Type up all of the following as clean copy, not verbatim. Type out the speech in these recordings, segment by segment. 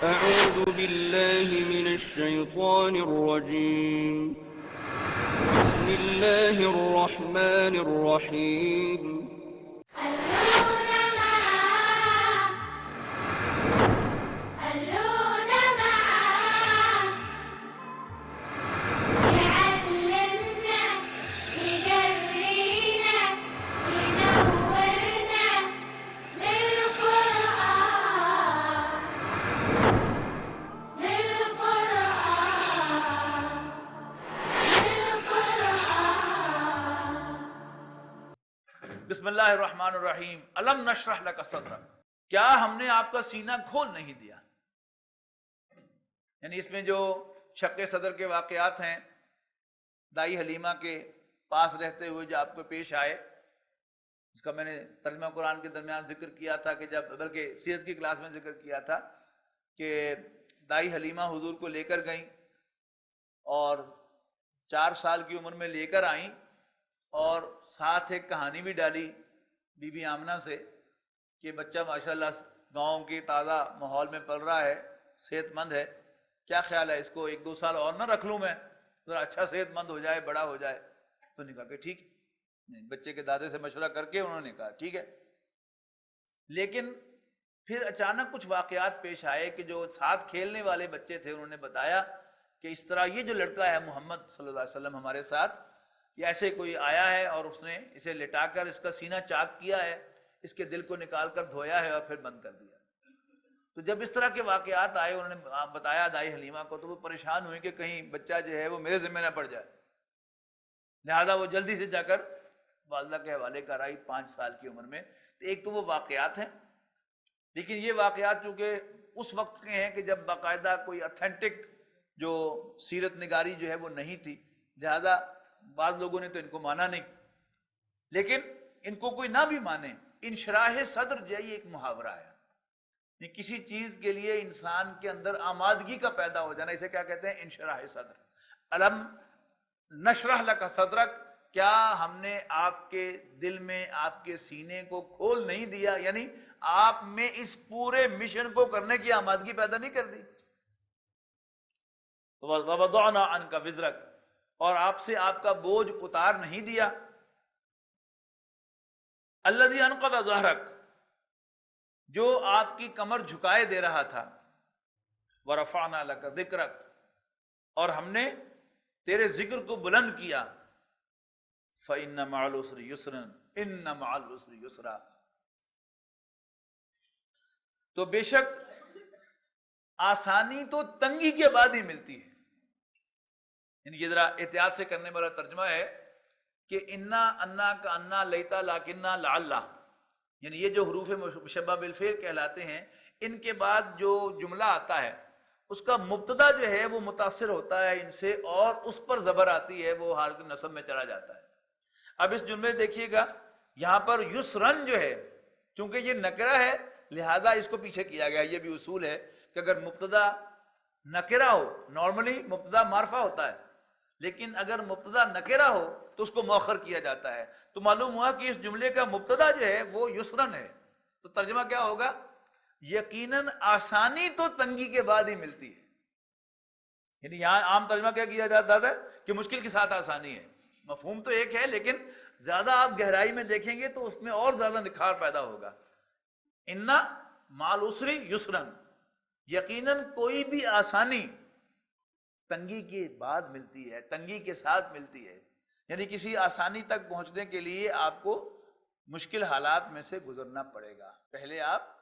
أعوذ بالله من الشيطان الرجيم. بسم الله الرحمن الرحيم. بسم اللہ الرحمن الرحیم. الم نشرح لک صدرک، کیا ہم نے آپ کا سینہ کھول نہیں دیا؟ یعنی اس میں جو شق صدر کے واقعات ہیں، دائی حلیمہ کے پاس رہتے ہوئے جو آپ کو پیش آئے، اس کا میں نے ترجمہ قرآن کے درمیان ذکر کیا تھا کہ جب بلکہ سیرت کی کلاس میں ذکر کیا تھا کہ دائی حلیمہ حضور کو لے کر گئیں اور 4 سال کی عمر میں لے کر آئیں، اور ساتھ ایک کہانی بھی ڈالی بی بی آمنہ سے کہ بچہ ماشاءاللہ گاؤں کے تازہ ماحول میں پل رہا ہے، صحت مند ہے، کیا خیال ہے اس کو 1-2 سال اور نہ رکھ لوں میں، ذرا اچھا صحت مند ہو جائے، بڑا ہو جائے؟ تو نے کہا کہ ٹھیک، بچے کے دادے سے مشورہ کر کے انہوں نے کہا ٹھیک ہے. لیکن پھر اچانک کچھ واقعات پیش آئے کہ جو ساتھ کھیلنے والے بچے تھے انہوں نے بتایا کہ اس طرح یہ جو لڑکا ہے محمد صلی اللہ علیہ وسلم ہمارے ساتھ، یہ ایسے کوئی آیا ہے اور اس نے اسے لٹا کر اس کا سینہ چاک کیا ہے، اس کے دل کو نکال کر دھویا ہے اور پھر بند کر دیا. تو جب اس طرح کے واقعات آئے انہوں نے بتایا دائی حلیمہ کو، تو وہ پریشان ہوئی کہ کہیں بچہ جو ہے وہ میرے ذمہ نہ پڑ جائے، لہذا وہ جلدی سے جا کر والدہ کے حوالے کرائی 5 سال کی عمر میں. تو ایک تو وہ واقعات ہیں، لیکن یہ واقعات چونکہ اس وقت کے ہیں کہ جب باقاعدہ کوئی اتھینٹک جو سیرت نگاری جو ہے وہ نہیں تھی، لہذا بعض لوگوں نے تو ان کو مانا نہیں. لیکن ان کو کوئی نہ بھی مانے، انشراح صدر جو ہے یہ ایک محاورہ ہے، یہ کسی چیز کے لیے انسان کے اندر آمادگی کا پیدا ہو جانا، اسے کیا کہتے ہیں؟ انشراح صدر. الم نشرح لک صدرک، کیا ہم نے آپ کے دل میں، آپ کے سینے کو کھول نہیں دیا، یعنی آپ میں اس پورے مشن کو کرنے کی آمادگی پیدا نہیں کر دی. ووضعنا عنک وزرک، اور آپ سے آپ کا بوجھ اتار نہیں دیا. الذی انقض ظہرک، جو آپ کی کمر جھکائے دے رہا تھا. ورفعنا لک ذکرک، اور ہم نے تیرے ذکر کو بلند کیا. فإن مع العسر یسرا ان مع العسر یسرا، تو بے شک آسانی تو تنگی کے بعد ہی ملتی ہے. یعنی یہ ذرا احتیاط سے کرنے والا ترجمہ ہے کہ انا انا کا انا لیتا لاکنہ لعلہ، یعنی یہ جو حروف مشبہ بالفعل کہلاتے ہیں، ان کے بعد جو جملہ آتا ہے اس کا مبتدا جو ہے وہ متاثر ہوتا ہے ان سے، اور اس پر زبر آتی ہے، وہ حالت نصب میں چلا جاتا ہے. اب اس جملے دیکھیے گا، یہاں پر یسرن جو ہے چونکہ یہ نکرہ ہے لہذا اس کو پیچھے کیا گیا. یہ بھی اصول ہے کہ اگر مبتدا نکرہ ہو، نارملی مبتدا معرفہ ہوتا ہے، لیکن اگر مبتدا نکرہ ہو تو اس کو مؤخر کیا جاتا ہے. تو معلوم ہوا کہ اس جملے کا مبتدا جو ہے وہ یسرن ہے. تو ترجمہ کیا ہوگا؟ یقیناً آسانی تو تنگی کے بعد ہی ملتی ہے. یعنی یہاں عام ترجمہ کیا کیا جاتا ہے کہ مشکل کے ساتھ آسانی ہے. مفہوم تو ایک ہے، لیکن زیادہ آپ گہرائی میں دیکھیں گے تو اس میں اور زیادہ نکھار پیدا ہوگا. انا مع العسر یسرن، یقیناً کوئی بھی آسانی تنگی کے بعد ملتی ہے، تنگی کے ساتھ ملتی ہے. یعنی کسی آسانی تک پہنچنے کے لیے آپ کو مشکل حالات میں سے گزرنا پڑے گا. پہلے آپ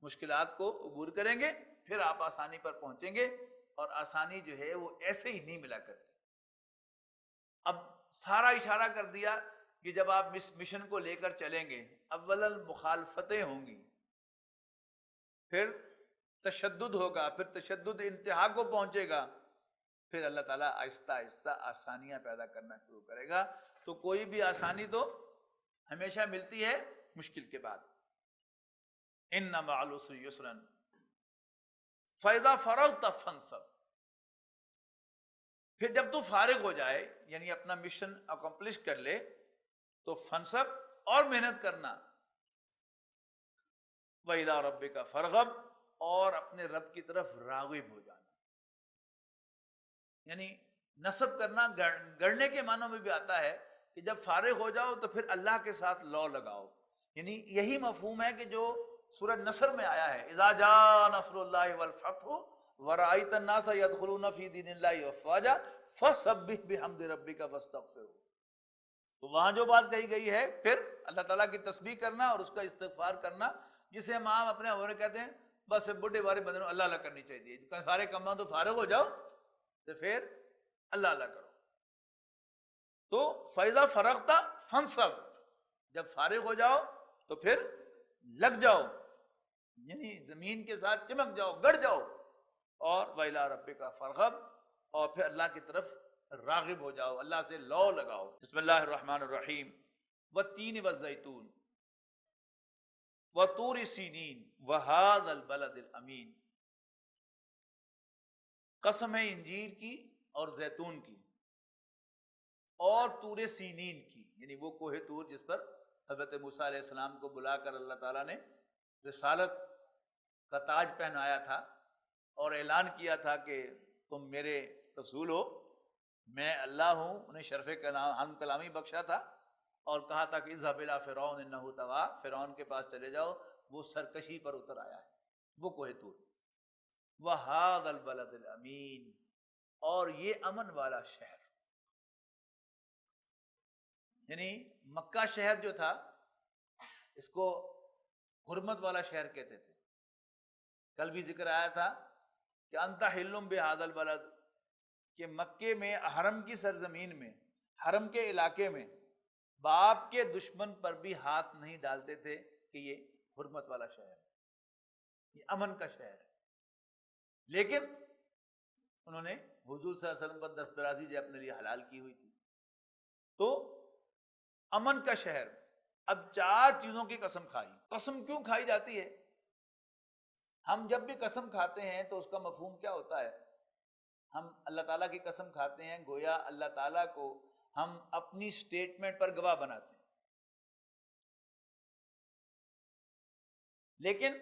مشکلات کو عبور کریں گے، پھر آپ آسانی پر پہنچیں گے، اور آسانی جو ہے وہ ایسے ہی نہیں ملا کرتی. اب سارا اشارہ کر دیا کہ جب آپ اس مشن کو لے کر چلیں گے اولا مخالفتیں ہوں گی، پھر تشدد ہوگا، پھر تشدد انتہا کو پہنچے گا، پھر اللہ تعالیٰ آہستہ آہستہ آسانیاں پیدا کرنا شروع کرے گا. تو کوئی بھی آسانی تو ہمیشہ ملتی ہے مشکل کے بعد. ان مع العسر یسرا فاذا فرغت فانصب، پھر جب تو فارغ ہو جائے یعنی اپنا مشن اکمپلش کر لے تو فانصب، اور محنت کرنا. وَإِلَىٰ رَبِّكَ فَارْغَب، اور اپنے رب کی طرف راغب ہو جانا. یعنی نصب کرنا گڑنے کے معنوں میں بھی آتا ہے کہ جب فارغ ہو جاؤ تو پھر اللہ کے ساتھ لو لگاؤ. یعنی یہی مفہوم ہے کہ جو سورہ نصر میں آیا ہے، اذا جاء نصر اللہ والفتح ورأیت الناس يدخلون فی دین اللہ افواجا فسبح بحمد ربک واستغفرہ. تو وہاں جو بات کہی گئی ہے پھر اللہ تعالیٰ کی تسبیح کرنا اور اس کا استغفار کرنا، جسے ہم عام اپنے عمر کہتے ہیں بس بڈھے بارے بندے اللہ اللہ کرنی چاہیے، سارے کاموں تو فارغ ہو جاؤ تو پھر اللہ اللہ کرو. تو فیضا فرغت فانصب، جب فارغ ہو جاؤ تو پھر لگ جاؤ، یعنی زمین کے ساتھ چمک جاؤ، گڑ جاؤ. اور وَإِلَىٰ رَبِّكَ فَارْغَب، اور پھر اللہ کی طرف راغب ہو جاؤ، اللہ سے لو لگاؤ. بسم اللہ الرحمن الرحیم. وَالتِّينِ وَالزَّيْتُونِ وَطُورِ سِینِین وَهَٰذَا الْبَلَدِ الْأَمِینِ. قسم ہے انجیر کی اور زیتون کی اور طور سینین کی، یعنی وہ کوہ طور جس پر حضرت موسیٰ علیہ السلام کو بلا کر اللہ تعالیٰ نے رسالت کا تاج پہنایا تھا اور اعلان کیا تھا کہ تم میرے رسول ہو، میں اللہ ہوں. انہیں شرف ہم کلامی بخشا تھا اور کہا تھا کہ اذهب الى فرعون انه طغى، فرعون کے پاس چلے جاؤ، وہ سرکشی پر اتر آیا ہے. وہ کوہ طور. وَهَٰذَا الْبَلَدِ الْأَمِینِ، اور یہ امن والا شہر. یعنی مکہ شہر جو تھا اس کو حرمت والا شہر کہتے تھے. کل بھی ذکر آیا تھا کہ انت حل بہذا البلد، کہ مکے میں حرم کی سرزمین میں، حرم کے علاقے میں باپ کے دشمن پر بھی ہاتھ نہیں ڈالتے تھے کہ یہ حرمت والا شہر ہے، یہ امن کا شہر ہے. لیکن انہوں نے حضور صلی اللہ علیہ وسلم پر دست درازی جو اپنے لیے حلال کی ہوئی تھی. تو امن کا شہر. اب 4 چیزوں کی قسم کھائی. قسم کیوں کھائی جاتی ہے؟ ہم جب بھی قسم کھاتے ہیں تو اس کا مفہوم کیا ہوتا ہے؟ ہم اللہ تعالیٰ کی قسم کھاتے ہیں گویا اللہ تعالیٰ کو ہم اپنی سٹیٹمنٹ پر گواہ بناتے ہیں. لیکن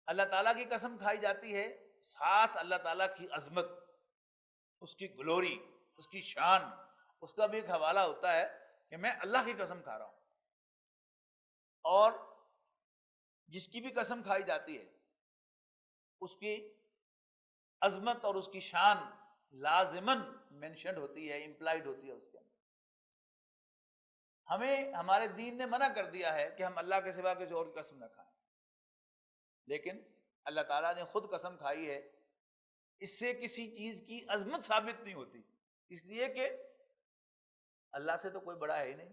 اللہ تعالیٰ کی قسم کھائی جاتی ہے، ساتھ اللہ تعالیٰ کی عظمت، اس کی گلوری، اس کی شان، اس کا بھی ایک حوالہ ہوتا ہے کہ میں اللہ کی قسم کھا رہا ہوں. اور جس کی بھی قسم کھائی جاتی ہے اس کی عظمت اور اس کی شان لازماً مینشنڈ ہوتی ہے، امپلائڈ ہوتی ہے اس کے اندر. ہمیں ہمارے دین نے منع کر دیا ہے کہ ہم اللہ کے سوا کسی اور کی قسم نہ کھائیں، لیکن اللہ تعالیٰ نے خود قسم کھائی ہے. اس سے کسی چیز کی عظمت ثابت نہیں ہوتی، اس لیے کہ اللہ سے تو کوئی بڑا ہے ہی نہیں.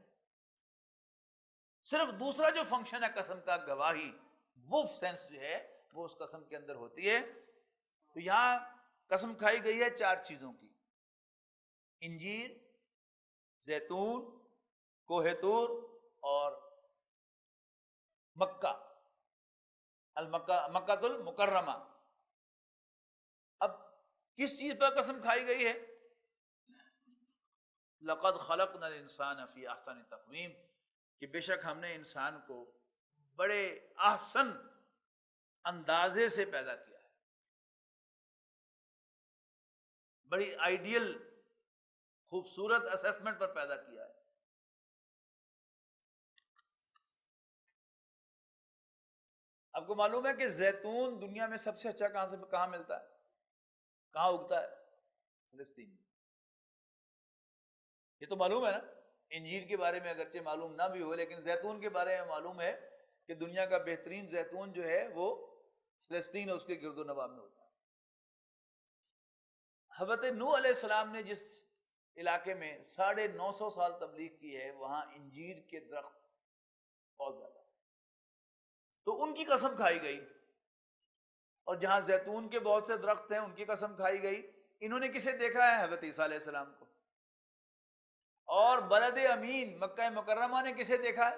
صرف دوسرا جو فنکشن ہے قسم کا، گواہی، وہ سینس جو ہے وہ اس قسم کے اندر ہوتی ہے. تو یہاں قسم کھائی گئی ہے 4 چیزوں کی: انجیر، زیتون، کوہ طور اور مکہ، مکۃ المکرمہ. اب کس چیز پر قسم کھائی گئی ہے؟ لقد خلقنا الانسان فی احسن تقویم، کہ بے شک ہم نے انسان کو بڑے احسن اندازے سے پیدا کیا ہے، بڑی آئیڈیل خوبصورت اسیسمنٹ پر پیدا کیا ہے. آپ کو معلوم ہے کہ زیتون دنیا میں سب سے اچھا کہاں ملتا ہے، کہاں اگتا ہے؟ فلسطین میں. یہ تو معلوم ہے نا. انجیر کے بارے میں اگرچہ معلوم نہ بھی ہو، لیکن زیتون کے بارے میں معلوم ہے کہ دنیا کا بہترین زیتون جو ہے وہ فلسطین اور اس کے گرد و نواح میں ہوتا ہے. حضرت نوح علیہ السلام نے جس علاقے میں 950 سال تبلیغ کی ہے، وہاں انجیر کے درخت بہت زیادہ، تو ان کی قسم کھائی گئی. اور جہاں زیتون کے بہت سے درخت ہیں ان کی قسم کھائی گئی. انہوں نے کسے دیکھا ہے؟ حضرت عیسیٰ علیہ السلام کو. اور بلد امین مکہ مکرمہ نے کسے دیکھا ہے؟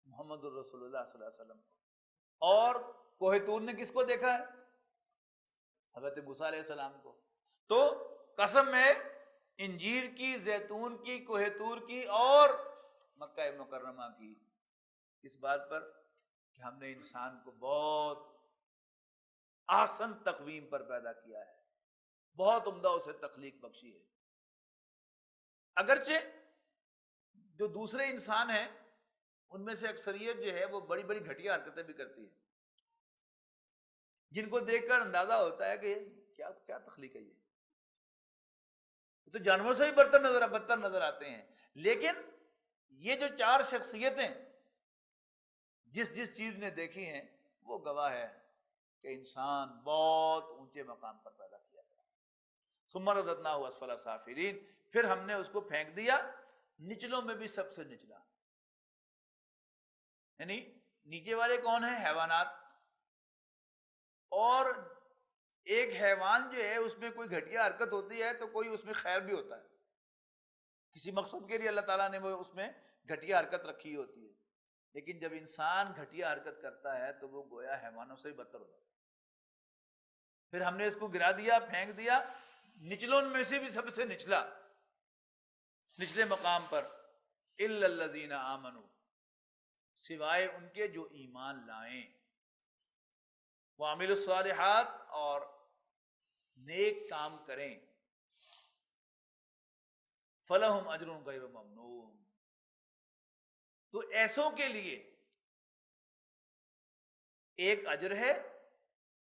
محمد الرسول اللہ صلی اللہ علیہ وسلم کو. اور کوہ طور نے کس کو دیکھا ہے؟ حضرت موسیٰ علیہ السلام کو. تو قسم ہے انجیر کی، زیتون کی، کوہ طور کی اور مکہ مکرمہ کی. اس بات پر کہ ہم نے انسان کو بہت احسن تقویم پر پیدا کیا ہے، بہت عمدہ اسے تخلیق بخشی ہے۔ اگرچہ جو دوسرے انسان ہیں ان میں سے اکثریت جو ہے وہ بڑی بڑی گھٹیا حرکتیں بھی کرتی ہے، جن کو دیکھ کر اندازہ ہوتا ہے کہ کیا کیا تخلیق ہے، یہ تو جانوروں سے بھی بدتر نظر آتے ہیں۔ لیکن یہ جو چار شخصیتیں جس چیز نے دیکھی ہیں وہ گواہ ہے کہ انسان بہت اونچے مقام پر پیدا کیا گیا۔ ثم رددناہ اسفل سافلین، پھر ہم نے اس کو پھینک دیا نچلوں میں بھی سب سے نچلا۔ یعنی نیچے والے کون ہیں؟ حیوانات۔ اور ایک حیوان جو ہے اس میں کوئی گھٹیا حرکت ہوتی ہے تو کوئی اس میں خیر بھی ہوتا ہے، کسی مقصد کے لیے اللہ تعالیٰ نے وہ اس میں گھٹیا حرکت رکھی ہوتی ہے۔ لیکن جب انسان گھٹیا حرکت کرتا ہے تو وہ گویا حیوانوں سے بھی بدتر ہوتا ہے۔ پھر ہم نے اس کو گرا دیا، پھینک دیا نچلوں میں سے بھی سب سے نچلا، نچلے مقام پر، الا الذین آمنوا، سوائے ان کے جو ایمان لائیں، وعملوا الصالحات، اور نیک کام کریں، فلہم اجر غیر ممنون، تو ایسوں کے لیے ایک اجر ہے،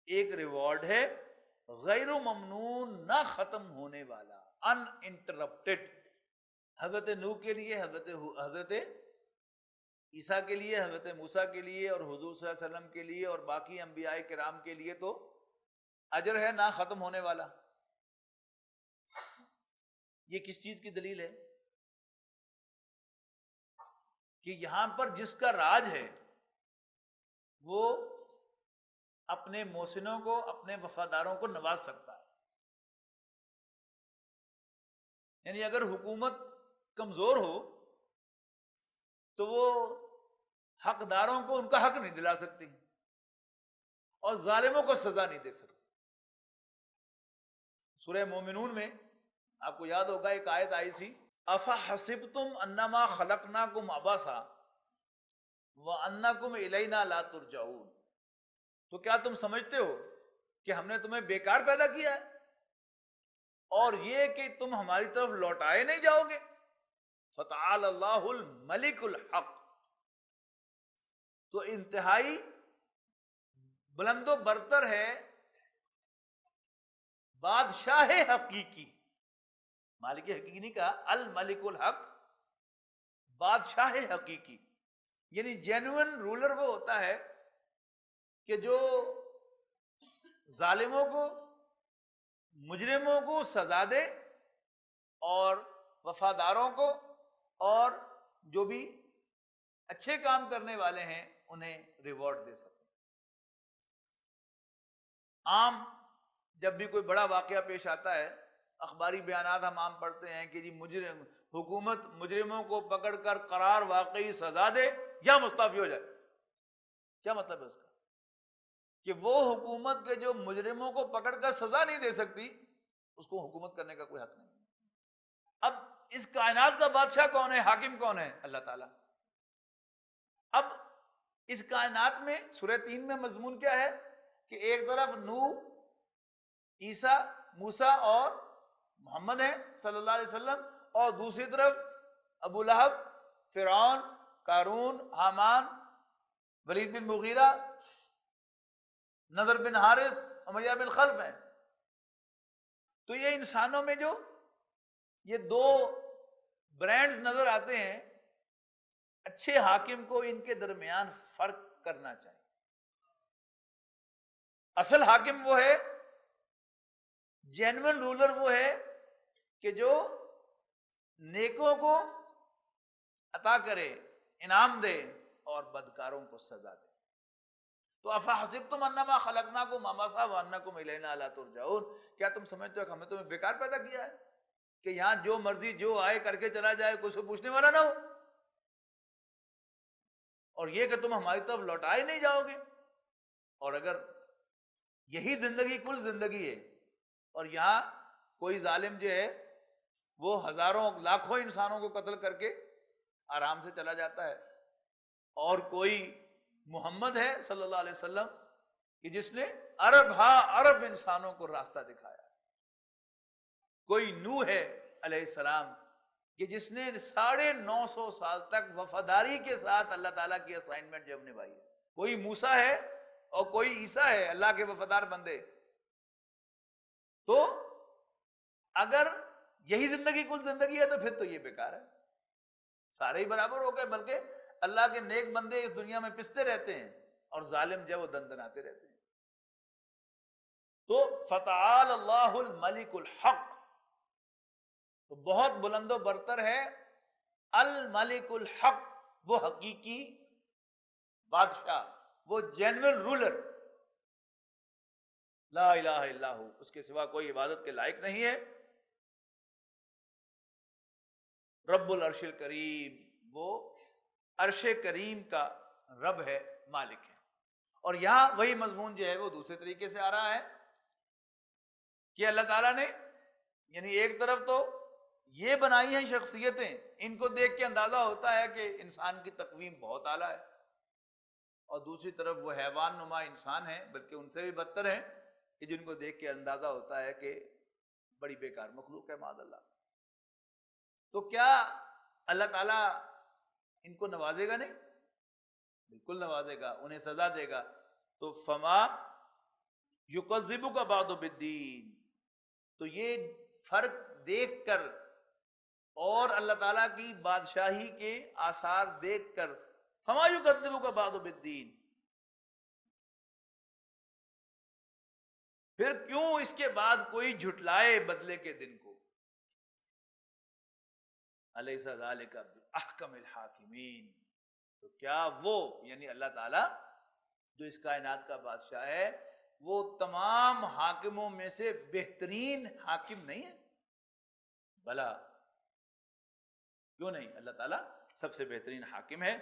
ایک ریوارڈ ہے، غیر ممنون، نہ ختم ہونے والا، ان انٹرپٹڈ۔ حضرت نوح کے لیے، حضرت عیسیٰ کے لیے، حضرت موسیٰ کے لیے، اور حضور صلی اللہ علیہ وسلم کے لیے، اور باقی انبیاء کرام کے لیے تو اجر ہے نہ ختم ہونے والا۔ یہ کس چیز کی دلیل ہے؟ کہ یہاں پر جس کا راج ہے وہ اپنے محسنوں کو، اپنے وفاداروں کو نواز سکتا ہے۔ یعنی اگر حکومت کمزور ہو تو وہ حقداروں کو ان کا حق نہیں دلا سکتی اور ظالموں کو سزا نہیں دے سکتی۔ سورہ مومنون میں آپ کو یاد ہوگا ایک آیت آئی تھی، افحسبتم انما خلقناکم عبثا وانکم الینا لا ترجعون، تو کیا تم سمجھتے ہو کہ ہم نے تمہیں بیکار پیدا کیا ہے اور یہ کہ تم ہماری طرف لوٹائے نہیں جاؤ گے؟ فتعال اللہ الملک الحق، تو انتہائی بلند و برتر ہے بادشاہ حقیقی، مالک حقیقی نہیں کہا، الملک الحق، بادشاہ حقیقی۔ یعنی جینوئن رولر وہ ہوتا ہے کہ جو ظالموں کو، مجرموں کو سزا دے اور وفاداروں کو اور جو بھی اچھے کام کرنے والے ہیں انہیں ریوارڈ دے سکتے۔ عام جب بھی کوئی بڑا واقعہ پیش آتا ہے، اخباری بیانات ہم عام پڑھتے ہیں کہ جی حکومت مجرموں کو پکڑ کر قرار واقعی سزا دے یا مستعفی ہو جائے۔ کیا مطلب ہے اس کا؟ کہ وہ حکومت کے جو مجرموں کو پکڑ کر سزا نہیں دے سکتی، اس کو حکومت کرنے کا کوئی حق نہیں۔ اب اس کائنات کا بادشاہ کون ہے، حاکم کون ہے؟ اللہ تعالیٰ۔ اب اس کائنات میں سورہ 3 میں مضمون کیا ہے کہ ایک طرف نوح، عیسیٰ، موسیٰ اور محمد ہیں صلی اللہ علیہ وسلم، اور دوسری طرف ابو لہب، فرعون، قارون، حامان، ولید بن مغیرہ، نضر بن حارث، امیہ بن خلف ہیں۔ تو یہ انسانوں میں جو یہ دو برانڈز نظر آتے ہیں، اچھے حاکم کو ان کے درمیان فرق کرنا چاہیے۔ اصل حاکم وہ ہے، جینوئن رولر وہ ہے کہ جو نیکوں کو عطا کرے، انعام دے، اور بدکاروں کو سزا دے۔ تو افحسبتم انما خلقناکم عبثا وانکم الینا لا ترجعون، کیا تم سمجھتے ہو کہ ہم نے تمہیں بیکار پیدا کیا ہے کہ یہاں جو مرضی جو آئے کر کے چلا جائے، کوئی سے پوچھنے والا نہ ہو، اور یہ کہ تم ہماری طرف لوٹائے نہیں جاؤ گے؟ اور اگر یہی زندگی کل زندگی ہے اور یہاں کوئی ظالم جو ہے وہ ہزاروں لاکھوں انسانوں کو قتل کر کے آرام سے چلا جاتا ہے، اور کوئی محمد ہے صلی اللہ علیہ وسلم کہ جس نے ارب انسانوں کو راستہ دکھایا. کوئی نوح ہے علیہ السلام کہ جس نے 950 سال تک وفاداری کے ساتھ اللہ تعالیٰ کی اسائنمنٹ جب نبھائی ہے. کوئی موسیٰ ہے اور کوئی عیسیٰ ہے اللہ کے وفادار بندے. تو اگر یہی زندگی کل زندگی ہے تو پھر تو یہ بیکار ہے. سارے ہی برابر ہو گئے، بلکہ اللہ کے نیک بندے اس دنیا میں پستے رہتے ہیں اور ظالم جو وہ دندناتے رہتے ہیں. تو فتعال اللہ الملک الحق، تو بہت بلند و برتر ہے الملک الحق، وہ حقیقی بادشاہ، وہ جینوئن رولر. لا الہ الا ہو، اس کے سوا کوئی عبادت کے لائق نہیں ہے. رب العرش الکریم، وہ عرش کریم کا رب ہے، مالک ہے. اور یہاں وہی مضمون جو ہے وہ دوسرے طریقے سے آ رہا ہے کہ اللہ تعالیٰ نے یعنی ایک طرف تو یہ بنائی ہیں شخصیتیں، ان کو دیکھ کے اندازہ ہوتا ہے کہ انسان کی تقویم بہت اعلیٰ ہے، اور دوسری طرف وہ حیوان نما انسان ہیں، بلکہ ان سے بھی بدتر ہیں کہ جن کو دیکھ کے اندازہ ہوتا ہے کہ بڑی بیکار مخلوق ہے معاذ اللہ. تو کیا اللہ تعالیٰ ان کو نوازے گا؟ نہیں، بالکل نوازے گا، انہیں سزا دے گا. تو فما یکذبک بعد بالدین، تو یہ فرق دیکھ کر اور اللہ تعالیٰ کی بادشاہی کے آثار دیکھ کر، فما یکذبک بعد بالدین، پھر کیوں اس کے بعد کوئی جھٹلائے بدلے کے دن کو. الیس ذلک باحکم الحاکمین، تو کیا وہ یعنی اللہ تعالیٰ جو اس کائنات کا بادشاہ ہے وہ تمام حاکموں میں سے بہترین حاکم نہیں ہے؟ بلا، کیوں نہیں، اللہ تعالیٰ سب سے بہترین حاکم ہے.